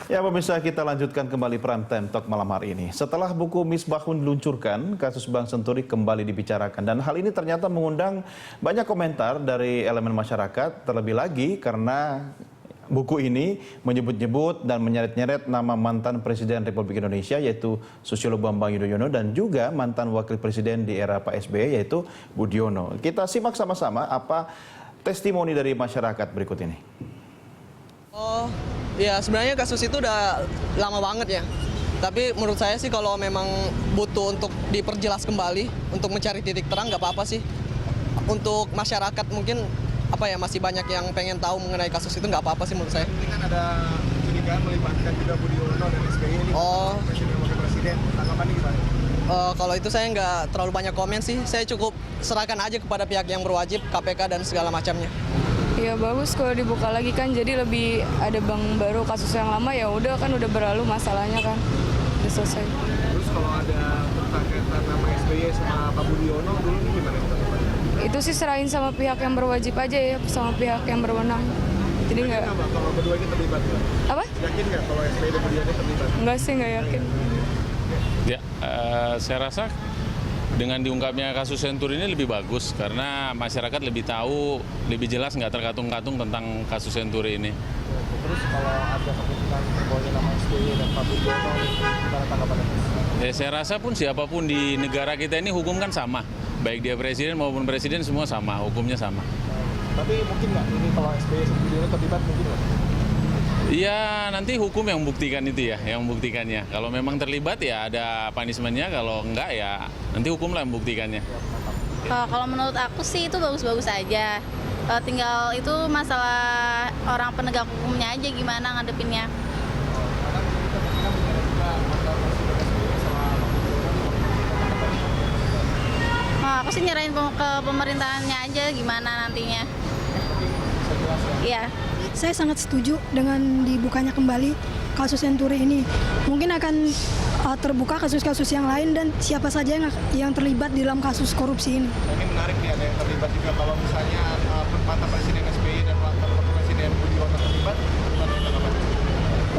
Ya pemirsa, kita lanjutkan kembali Prime Time Talk malam hari ini. Setelah buku Misbahun diluncurkan, kasus Bank Senturi kembali dibicarakan. Dan hal ini ternyata mengundang banyak komentar dari elemen masyarakat. Terlebih lagi karena buku ini menyebut-nyebut dan menyeret-nyeret nama mantan Presiden Republik Indonesia yaitu Susilo Bambang Yudhoyono dan juga mantan Wakil Presiden di era Pak SBY yaitu Budiono. Kita simak sama-sama apa testimoni dari masyarakat berikut ini. Oh, ya sebenarnya kasus itu udah lama banget ya. Tapi menurut saya sih kalau memang butuh untuk diperjelas kembali, untuk mencari titik terang nggak apa-apa sih. Untuk masyarakat mungkin masih banyak yang pengen tahu mengenai kasus itu, nggak apa-apa sih menurut saya. Ini kan ada curigaan melibatkan juga Budiono dan SBY ini. Oh. Presiden Wakil Presiden, tanggapannya gimana? Kalau itu saya nggak terlalu banyak komen sih. Saya cukup serahkan aja kepada pihak yang berwajib, KPK dan segala macamnya. Ya bagus kalau dibuka lagi kan, jadi lebih ada bank baru. Kasus yang lama ya udah kan udah berlalu masalahnya kan, udah selesai. Terus kalau ada terkaitan nama SBY sama Pak Budiono dulu ini gimana? Itu sih serahin sama pihak yang berwajib aja ya, sama pihak yang berwenang. Jadi nggak. Kalau berdua ini terlibat ya? Apa? Yakin nggak kalau SBY dan Budiono terlibat? Nggak sih, nggak yakin. Ya, saya rasa dengan diungkapnya kasus Senturi ini lebih bagus karena masyarakat lebih tahu, lebih jelas nggak terkatung-katung tentang kasus Senturi ini. Terus kalau ada kemungkinan terbawanya nama SBY dan Pak Budiono, gimana tanggapannya? Ya, saya rasa pun siapapun di negara kita ini hukum kan sama, baik dia presiden maupun presiden semua sama, hukumnya sama. Tapi mungkin nggak ini kalau SBY dan Budiono terlibat mungkin nggak? Iya, nanti hukum yang membuktikan itu ya, yang membuktikannya. Kalau memang terlibat ya ada punishment-nya, kalau enggak ya nanti hukum lah yang membuktikannya. Kalau menurut aku sih itu bagus-bagus aja. Tinggal itu masalah orang penegak hukumnya aja gimana ngadepinnya. Aku sih nyerahin ke pemerintahannya aja gimana nantinya. Iya. Saya sangat setuju dengan dibukanya kembali kasus Senturi ini. Mungkin akan terbuka kasus-kasus yang lain dan siapa saja yang terlibat di dalam kasus korupsi ini. Ini menarik nih, ada yang terlibat juga. Kalau misalnya mantan Presiden SBY dan mantan Presiden Budiono terlibat, gimana tanggapannya?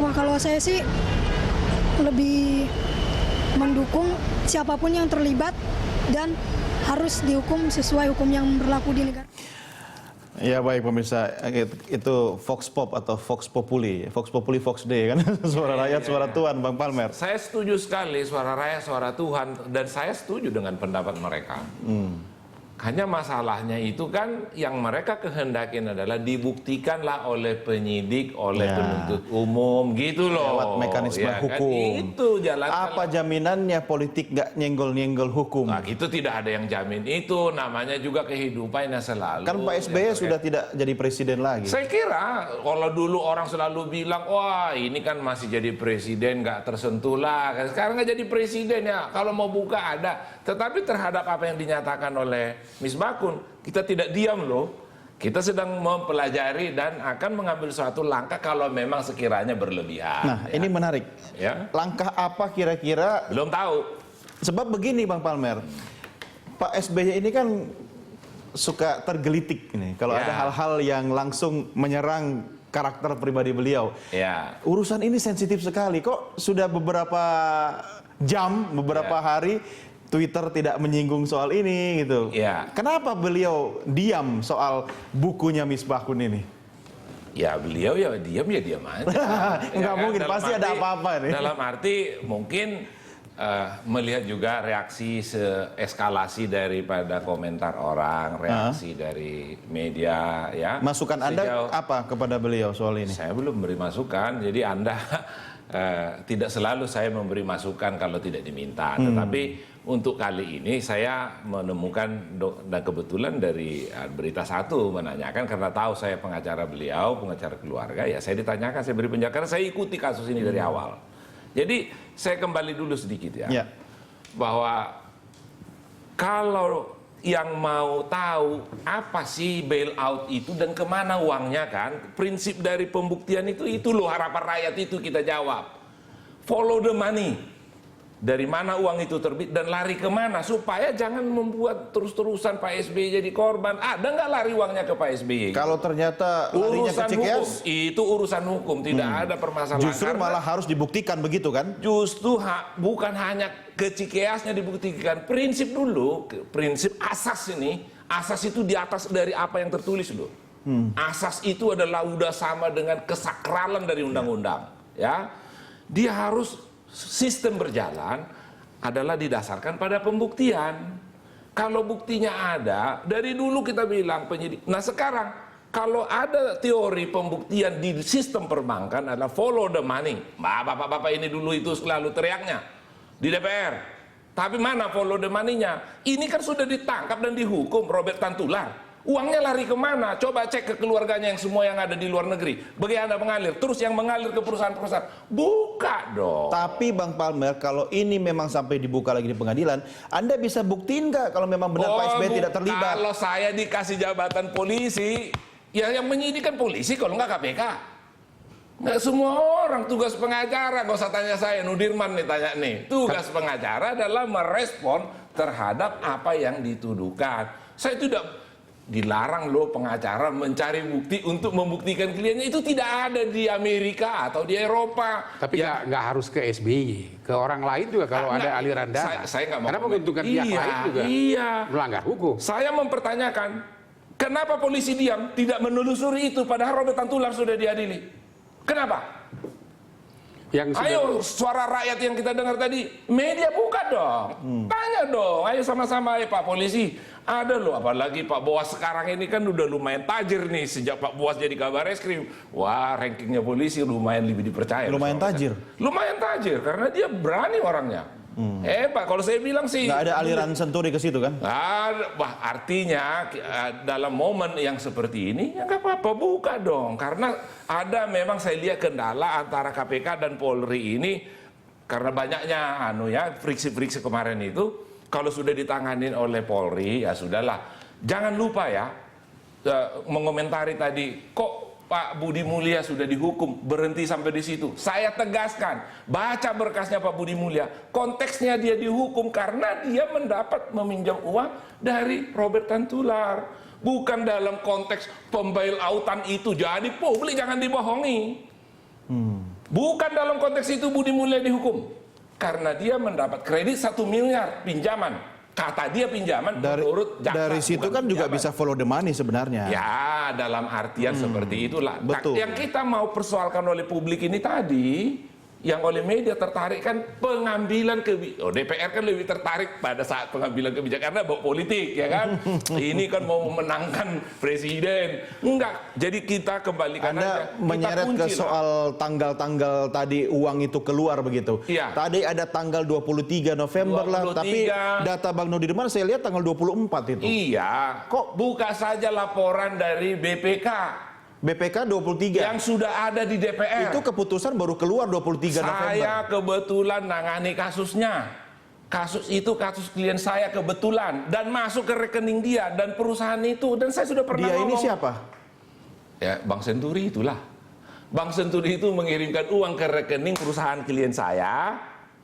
Wah, kalau saya sih lebih mendukung siapapun yang terlibat dan harus dihukum sesuai hukum yang berlaku di negara. Ya baik pemirsa, itu Vox Pop atau Vox Populi, Vox Populi, Vox Day kan, suara rakyat, suara Tuhan, Bang Palmer. Saya setuju sekali suara rakyat, suara Tuhan, dan saya setuju dengan pendapat mereka. Hanya masalahnya itu kan yang mereka kehendakin adalah dibuktikanlah oleh penyidik, oleh penuntut umum, gitu loh. Lewat mekanisme hukum. Kan? Itu jalan. Apa jaminannya politik nggak nyenggol-nyenggol hukum? Nah, itu tidak ada yang jamin itu. Namanya juga kehidupannya selalu. Kan Pak SBY sudah tidak jadi presiden lagi. Saya kira kalau dulu orang selalu bilang, wah ini kan masih jadi presiden nggak tersentuh lah. Sekarang nggak jadi presiden ya. Kalau mau buka ada. Tetapi terhadap apa yang dinyatakan oleh Misbahun, kita tidak diam loh. Kita sedang mempelajari dan akan mengambil suatu langkah kalau memang sekiranya berlebihan. Nah, ini menarik. Ya. Langkah apa kira-kira? Belum tahu. Sebab begini Bang Palmer, Pak SBY ini kan suka tergelitik nih. Kalau ada hal-hal yang langsung menyerang karakter pribadi beliau. Ya. Urusan ini sensitif sekali. Kok sudah beberapa jam, beberapa hari Twitter tidak menyinggung soal ini gitu. Ya. Kenapa beliau diam soal bukunya Misbahun ini? Ya beliau ya diam aja. Nggak mungkin, pasti ada apa-apa nih. Dalam arti mungkin melihat juga reaksi eskalasi daripada komentar orang, reaksi dari media ya. Masukan Anda apa kepada beliau soal ini? Saya belum beri masukan, jadi Anda tidak selalu saya memberi masukan kalau tidak diminta. Tetapi untuk kali ini saya menemukan dan kebetulan dari Berita Satu menanyakan karena tahu saya pengacara beliau, pengacara keluarga, ya saya ditanyakan, saya beri penjelasan karena saya ikuti kasus ini dari awal. Jadi saya kembali dulu sedikit ya. Bahwa kalau yang mau tahu apa sih bailout itu dan kemana uangnya kan, prinsip dari pembuktian itu loh harapan rakyat itu kita jawab. Follow the money. dari mana uang itu terbit dan lari kemana, supaya jangan membuat terus-terusan Pak SBY jadi korban. Ada nggak lari uangnya ke Pak SBY? Kalau ternyata larinya ke Urusan hukum, Cikeas, itu urusan hukum, tidak ada permasalahan. justru Karena malah harus dibuktikan begitu kan? justru bukan hanya ke Cikeasnya dibuktikan, prinsip dulu, prinsip asas ini, asas itu di atas dari apa yang tertulis loh. Asas itu adalah udah sama dengan kesakralan dari undang-undang, ya. Dia harus sistem berjalan adalah didasarkan pada pembuktian. Kalau buktinya ada, dari dulu kita bilang penyidik. Nah sekarang kalau ada teori pembuktian di sistem perbankan adalah follow the money. Bapak-bapak ini dulu itu selalu teriaknya di DPR. Tapi mana follow the money-nya? Ini kan sudah ditangkap dan dihukum Robert Tantular. Uangnya lari kemana? Coba cek ke keluarganya yang semua yang ada di luar negeri. Bagaimana mengalir? Terus yang mengalir ke perusahaan-perusahaan. Buka dong. Tapi Bang Palmer, kalau ini memang sampai dibuka lagi di pengadilan, Anda bisa buktiin nggak kalau memang benar Pak SBY tidak terlibat? Kalau saya dikasih jabatan polisi, ya yang menyidik kan polisi, kalau nggak KPK. Nggak semua orang tugas pengacara, nggak usah tanya saya, Nudirman nih tanya nih. Tugas pengacara adalah merespon terhadap apa yang dituduhkan. Saya tidak dilarang loh pengacara mencari bukti untuk membuktikan kliennya, itu tidak ada di Amerika atau di Eropa. Tapi nggak harus ke SBY, ke orang lain juga kalau ada aliran dana. Saya nggak mau. Karena menguntungkan pihak lain juga melanggar hukum. Saya mempertanyakan, kenapa polisi diam tidak menelusuri itu padahal Robert Tantular sudah diadili? Kenapa? Ayo suara rakyat yang kita dengar tadi, media buka dong, tanya dong, ayo sama-sama ya Pak polisi. Ada loh, apalagi Pak Boas sekarang ini kan udah lumayan tajir nih sejak Pak Boas jadi kabar eskrim. Wah, rankingnya polisi lumayan lebih dipercaya. Lumayan tajir? Lumayan tajir, karena dia berani orangnya. Pak, kalau saya bilang sih nggak ada aliran Senturi ke situ kan? Artinya dalam momen yang seperti ini ya nggak apa-apa, buka dong. Karena ada memang saya lihat kendala antara KPK dan Polri ini karena banyaknya friksi-friksi kemarin itu. Kalau sudah ditanganin oleh Polri ya sudahlah. Jangan lupa ya mengomentari tadi kok Pak Budi Mulya sudah dihukum, berhenti sampai di situ. Saya tegaskan, baca berkasnya Pak Budi Mulya. Konteksnya dia dihukum karena dia meminjam uang dari Robert Tantular. Bukan dalam konteks pembail-outan itu. Jadi publik jangan dibohongi. Bukan dalam konteks itu Budi Mulya dihukum. Karena dia mendapat kredit 1 miliar pinjaman. Kata dia pinjaman menurut jaksa. Dari situ kan juga bisa follow the money sebenarnya. Ya, dalam artian seperti itulah. Betul. Yang kita mau persoalkan oleh publik ini tadi, yang oleh media tertarik kan pengambilan DPR kan lebih tertarik pada saat pengambilan kebijakan karena bawa politik, ya kan? Ini kan mau memenangkan presiden. Enggak. Jadi kita kembalikan Anda aja. menyeret ke soal tanggal-tanggal tadi uang itu keluar begitu. Iya. Tadi ada tanggal 23 November 23. lah, tapi data Bang Nudirman saya lihat tanggal 24 itu. Iya. Kok buka saja laporan dari BPK. BPK 23 yang sudah ada di DPR. Itu keputusan baru keluar 23 November. Saya kebetulan nangani kasusnya. Kasus itu kasus klien saya kebetulan dan masuk ke rekening dia dan perusahaan itu, dan saya sudah pernah Dia ngomong. ini siapa? Ya, Bank Senturi itulah. Bank Senturi itu mengirimkan uang ke rekening perusahaan klien saya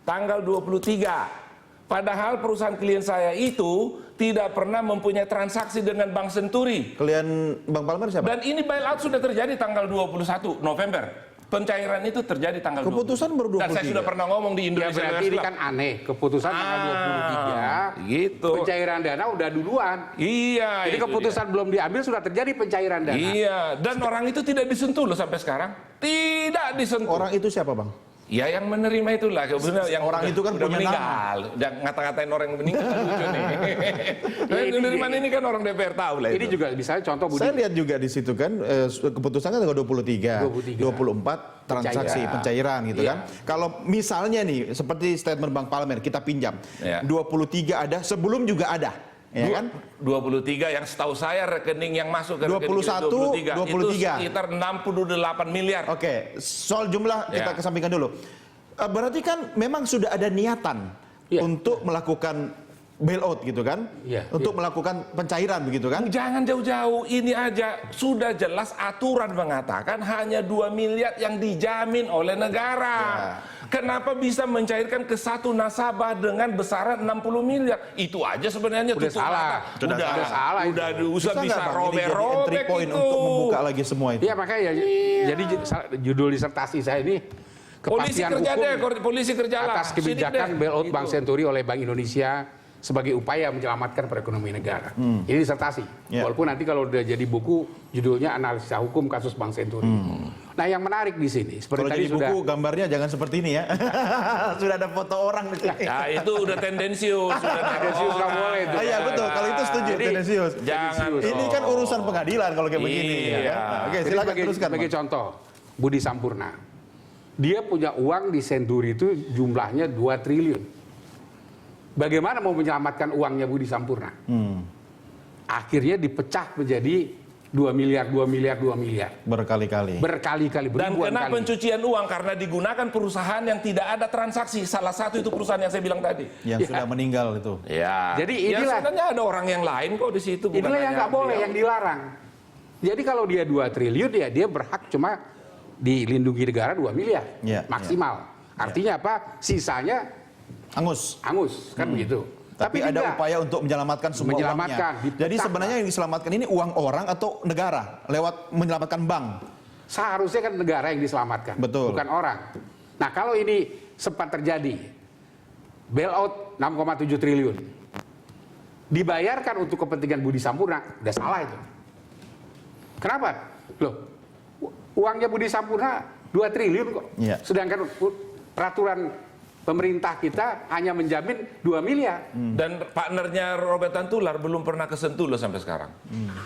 tanggal 23. Padahal perusahaan klien saya itu tidak pernah mempunyai transaksi dengan Bank Senturi. Klien Bang Palmer siapa? Dan ini bailout sudah terjadi tanggal 21 November. Pencairan itu terjadi tanggal 20. Keputusan baru 23. Dan saya sudah pernah ngomong di Indonesia. Ya berarti ini kan aneh. Keputusan tanggal 23. Gitu. Pencairan dana udah duluan. Iya. Jadi keputusan belum diambil sudah terjadi pencairan dana. Iya. Dan orang itu tidak disentuh loh sampai sekarang. Tidak disentuh. Orang itu siapa Bang? Ya yang menerima itulah. Yang orang itu kan udah punya meninggal. Jangan ngata-ngatain orang yang meninggal lucu nih. Penerimaan ini kan orang DPR tahu lah. Ini juga misalnya contoh Budi. Saya lihat juga di situ kan keputusannya tanggal 23, 24 transaksi pencairan gitu kan. Kalau misalnya nih seperti statement Bang Palmer kita pinjam, 23 ada, sebelum juga ada. Ya kan? 23 yang setahu saya rekening yang masuk ke rekening 23 itu sekitar 68 miliar. Oke, soal jumlah kita kesampingkan dulu. Berarti kan memang sudah ada niatan untuk melakukan bailout gitu kan? Untuk melakukan pencairan begitu kan? Jangan jauh-jauh, ini aja sudah jelas aturan mengatakan hanya 2 miliar yang dijamin oleh negara. Kenapa bisa mencairkan ke satu nasabah dengan besaran 60 miliar? Itu aja sebenarnya Udah salah. Udah salah. Udah Bisa bisa nggak, Bang, ini jadi entry robek-robek point itu. untuk membuka lagi semua itu? Iya makanya jadi judul disertasi saya ini Polisi kepastian kerja hukum deh, polisi kerjalah. atas kebijakan Sidik deh. bailout Bank Itu. Senturi oleh Bank Indonesia sebagai upaya menyelamatkan perekonomian negara. Ini disertasi. Ya. Walaupun nanti kalau udah jadi buku judulnya analisa hukum kasus Bank Senturi. Nah yang menarik di sini seperti Kalau tadi jadi sudah buku gambarnya jangan seperti ini ya. Sudah ada foto orang di sini. Ya itu udah tendensius, Tendensius nggak boleh itu. Ah, iya betul, kalau itu setuju Jadi, tendensius. jangan Ini kan urusan pengadilan kalau kayak begini. Iya. Ya. Oke, Jadi silakan sebagai, teruskan. sebagai Bang. contoh, Budi Sampurna. Dia punya uang di Senturi itu jumlahnya 2 triliun. Bagaimana mau menyelamatkan uangnya Budi Sampurna? Akhirnya dipecah menjadi 2 miliar. Berkali-kali. Berkali-kali, Dan beribuan kena kali. pencucian uang karena digunakan perusahaan yang tidak ada transaksi. Salah satu itu perusahaan yang saya bilang tadi. Yang sudah meninggal itu. Ya. Jadi ya, inilah- sebenarnya ada orang yang lain kok di situ. bukan Inilah yang hanya nggak boleh, beliau. yang dilarang. Jadi kalau dia 2 triliun ya dia berhak cuma dilindungi negara 2 miliar Ya, maksimal. Artinya apa? Sisanya Angus. angus kan begitu. Tapi ada tidak. upaya untuk menyelamatkan semua Menyelamatkan, uangnya. Jadi dipecah. sebenarnya yang diselamatkan ini uang orang atau negara lewat menyelamatkan bank. Seharusnya kan negara yang diselamatkan, Betul. bukan orang. Nah kalau ini sempat terjadi, bailout 6,7 triliun, dibayarkan untuk kepentingan Budi Sampurna, udah salah itu. Kenapa? Loh, uangnya Budi Sampurna 2 triliun kok. Iya. Sedangkan peraturan pemerintah kita hanya menjamin 2 miliar. Dan partnernya Robert Tantular belum pernah kesentuh loh sampai sekarang.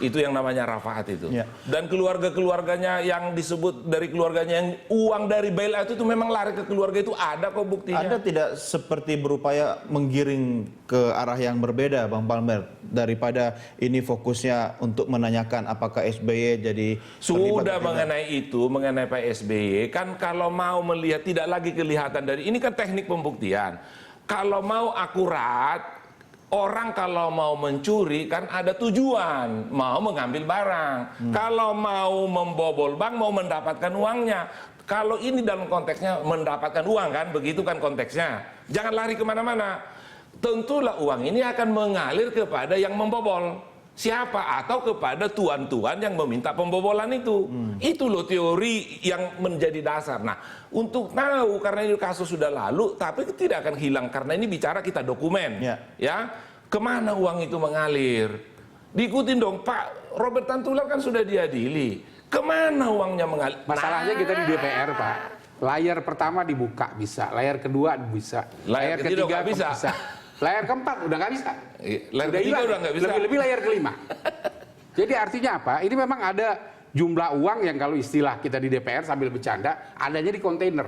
Itu yang namanya Rafaat itu. Ya. Dan keluarga-keluarganya yang disebut dari keluarganya yang uang dari bailout itu memang lari ke keluarga itu ada kok buktinya. Anda tidak seperti berupaya menggiring ke arah yang berbeda, Bang Palmer, daripada ini fokusnya untuk menanyakan apakah SBY jadi Sudah terlibat atau tidak? mengenai itu, mengenai Pak SBY, kan kalau mau melihat tidak lagi kelihatan dari ini kan teknik pembuktian. Kalau mau akurat, orang kalau mau mencuri kan ada tujuan, mau mengambil barang. Kalau mau membobol bank, mau mendapatkan uangnya. Kalau ini dalam konteksnya mendapatkan uang kan, begitu kan konteksnya. Jangan lari kemana-mana. Tentulah uang ini akan mengalir kepada yang membobol. Siapa? Atau kepada tuan-tuan yang meminta pembobolan itu. Itu loh teori yang menjadi dasar. Nah, untuk tahu karena ini kasus sudah lalu, tapi tidak akan hilang karena ini bicara kita dokumen. Ya, kemana uang itu mengalir? Diikutin dong, Pak Robert Tantular kan sudah diadili. Kemana uangnya mengalir? Masalahnya kita di DPR, Pak. Layar pertama dibuka bisa, layar kedua bisa, Layar ketiga ketiga nggak bisa. Layar keempat udah nggak bisa. Layar ketiga hilang. udah nggak bisa. Lebih-lebih layar kelima. Jadi artinya apa? Ini memang ada jumlah uang yang kalau istilah kita di DPR sambil bercanda, adanya di kontainer.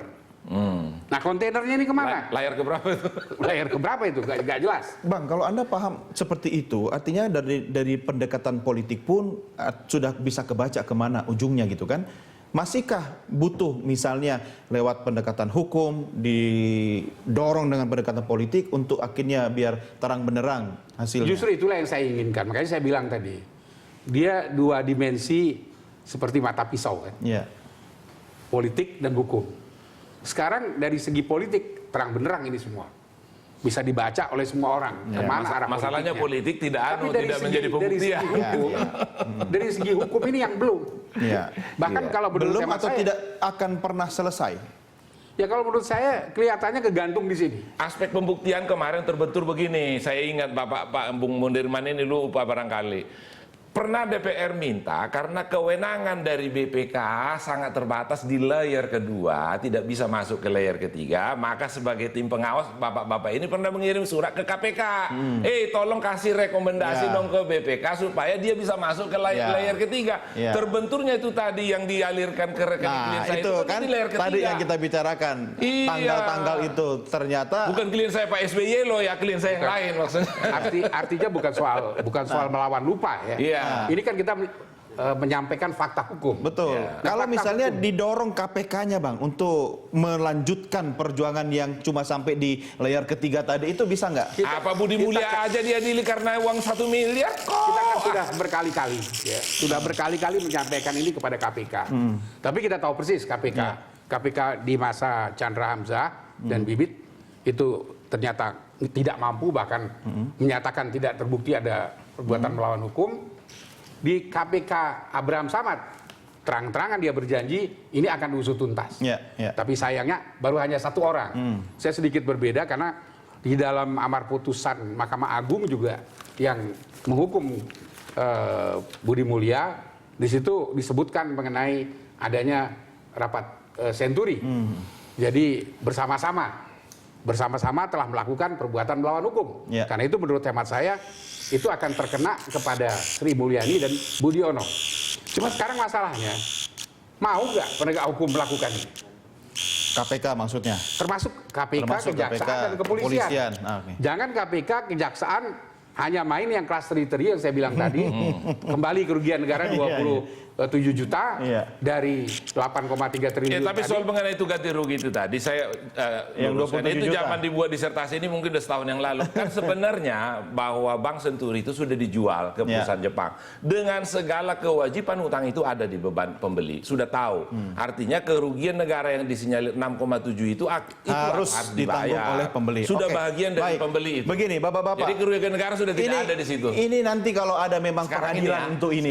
Nah kontainernya ini kemana? Layar keberapa itu? Layar keberapa itu? Nggak jelas. Bang, kalau Anda paham seperti itu, artinya dari pendekatan politik pun sudah bisa kebaca kemana ujungnya gitu kan? Masihkah butuh misalnya lewat pendekatan hukum, didorong dengan pendekatan politik untuk akhirnya biar terang benderang hasilnya? Justru itulah yang saya inginkan. Makanya saya bilang tadi, dia 2 dimensi seperti mata pisau kan? Ya. Politik dan hukum. Sekarang dari segi politik terang benderang ini semua. Bisa dibaca oleh semua orang. Ya, Kemana arah Masalahnya politiknya. politik tidak Tapi dari tidak segi- menjadi dari pembuktian. segi hukum, dari segi hukum ini yang belum. Ya. Bahkan kalau menurut Belum hemat atau saya, tidak akan pernah selesai? ya kalau menurut saya kelihatannya kegantung di sini. Aspek pembuktian kemarin terbentur begini. Saya ingat Pak Bung Mundirman ini lupa barangkali. Pernah DPR minta karena kewenangan dari BPK sangat terbatas di layer kedua, tidak bisa masuk ke layer ketiga, maka sebagai tim pengawas bapak-bapak ini pernah mengirim surat ke KPK. Tolong kasih rekomendasi dong ke BPK supaya dia bisa masuk ke layer ketiga. Terbenturnya itu tadi yang dialirkan ke rekening klien saya itu kan di layer ketiga. tadi yang kita bicarakan. Iya. Tanggal-tanggal itu ternyata Bukan klien saya Pak SBY loh ya, klien saya yang lain maksudnya. Artinya bukan soal melawan lupa ya. Iya. Ini kan kita menyampaikan fakta hukum. betul. Nah, Kalau fakta misalnya hukum. didorong KPK-nya Bang untuk melanjutkan perjuangan yang cuma sampai di layer ketiga tadi itu bisa nggak? Apa Budi Mulia aja diadili karena uang 1 miliar kok? Kita kan sudah berkali-kali, ya, sudah berkali-kali menyampaikan ini kepada KPK. Tapi kita tahu persis KPK di masa Chandra Hamzah dan Bibit itu ternyata tidak mampu, bahkan menyatakan tidak terbukti ada perbuatan melawan hukum. Di KPK Abraham Samad terang-terangan dia berjanji ini akan diusut tuntas. Tapi sayangnya baru hanya 1 orang. Saya sedikit berbeda karena di dalam amar putusan Mahkamah Agung juga yang menghukum Budi Mulya, di situ disebutkan mengenai adanya rapat senturi. Jadi bersama-sama telah melakukan perbuatan melawan hukum. Karena itu menurut hemat saya itu akan terkena kepada Sri Mulyani dan Budiono. Cuma sekarang masalahnya, mau nggak penegak hukum melakukan ini? KPK maksudnya? Termasuk KPK, Termasuk Kejaksaan, KPK, dan Kepolisian. Okay. Jangan KPK, Kejaksaan hanya main yang kelas teri yang saya bilang tadi, kembali kerugian negara 27 juta dari 8,3 triliun. Tapi soal mengenai itu ganti rugi itu tadi, saya yang 27 itu juta. zaman dibuat disertasi ini mungkin udah setahun yang lalu. Kan sebenarnya bahwa Bank Senturi itu sudah dijual ke perusahaan Jepang. Dengan segala kewajiban utang itu ada di beban pembeli. Sudah tahu. Artinya kerugian negara yang disinyalir 6,7 itu harus ditanggung oleh pembeli. Sudah bagian dari pembeli itu. Begini, Bapak-bapak. Jadi kerugian negara sudah tidak ada di situ. Ini nanti kalau ada memang Sekarang pengadilan ini untuk ini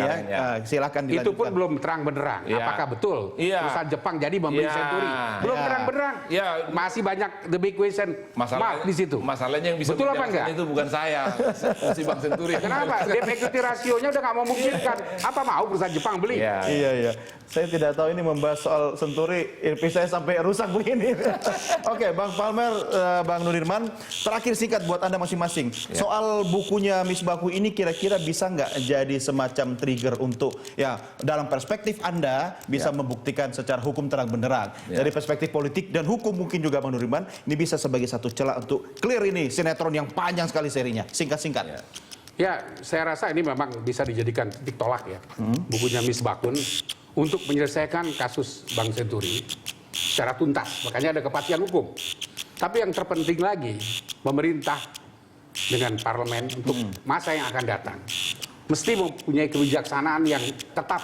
silakan dilanjutkan. Itu pun belum terang benderang. Apakah betul perusahaan Jepang jadi membeli Senturi? Belum terang benderang. Masih banyak the big question mark di situ. Masalahnya yang bisa betul apa enggak? Itu bukan saya, si Bank Senturi. Kenapa? Debt equity rasionya udah nggak mau memungkinkan. Apa mau perusahaan Jepang beli? Iya. Saya tidak tahu ini membahas soal Senturi, IP saya sampai rusak begini. Oke, Bang Palmer, Bang Nurdirman, terakhir singkat buat Anda masing-masing. Soal bukunya Misbahu ini kira-kira bisa nggak jadi semacam trigger untuk, ya dalam perspektif Anda bisa membuktikan secara hukum terang benderang. Dari perspektif politik dan hukum mungkin juga Bang Nurdirman, ini bisa sebagai satu celah untuk clear ini sinetron yang panjang sekali serinya. Singkat-singkat. Ya, saya rasa ini memang bisa dijadikan titik tolak ya. Bukunya Misbahun untuk menyelesaikan kasus Bank Senturi secara tuntas. Makanya ada kepastian hukum. Tapi yang terpenting lagi, pemerintah dengan parlemen untuk masa yang akan datang mesti mempunyai kebijaksanaan yang tetap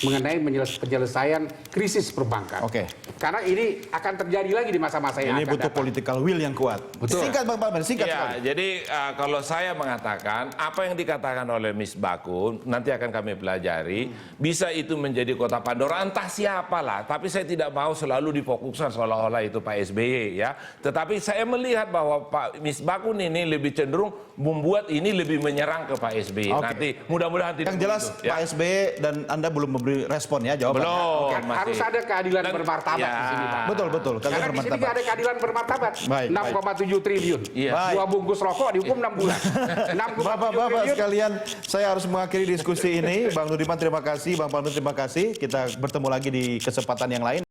mengenai penyelesaian krisis perbankan. Karena ini akan terjadi lagi di masa-masa yang ini akan butuh datang. political will yang kuat. Betul. Singkat Bang Palmer, singkat sekali. Jadi kalau saya mengatakan apa yang dikatakan oleh Misbahun nanti akan kami pelajari, bisa itu menjadi kota Pandora entah siapalah, tapi saya tidak mau selalu difokuskan seolah-olah itu Pak SBY ya. Tetapi saya melihat bahwa Pak Misbahun ini lebih cenderung membuat ini lebih menyerang ke Pak SBY. Nanti mudah-mudahan tidak. Yang jelas begitu, Pak SBY dan Anda belum memberi respon ya jawabannya. Belum. Harus ada keadilan bermartabat di sini, Pak. Betul. Karena di sini nggak ada keadilan bermartabat. 6,7 triliun. Dua bungkus rokok dihukum 6 bulan. 6,7 Bapak-bapak triliun. sekalian, saya harus mengakhiri diskusi ini. Bang Nurdirman terima kasih, Bang Palmer terima kasih. Kita bertemu lagi di kesempatan yang lain.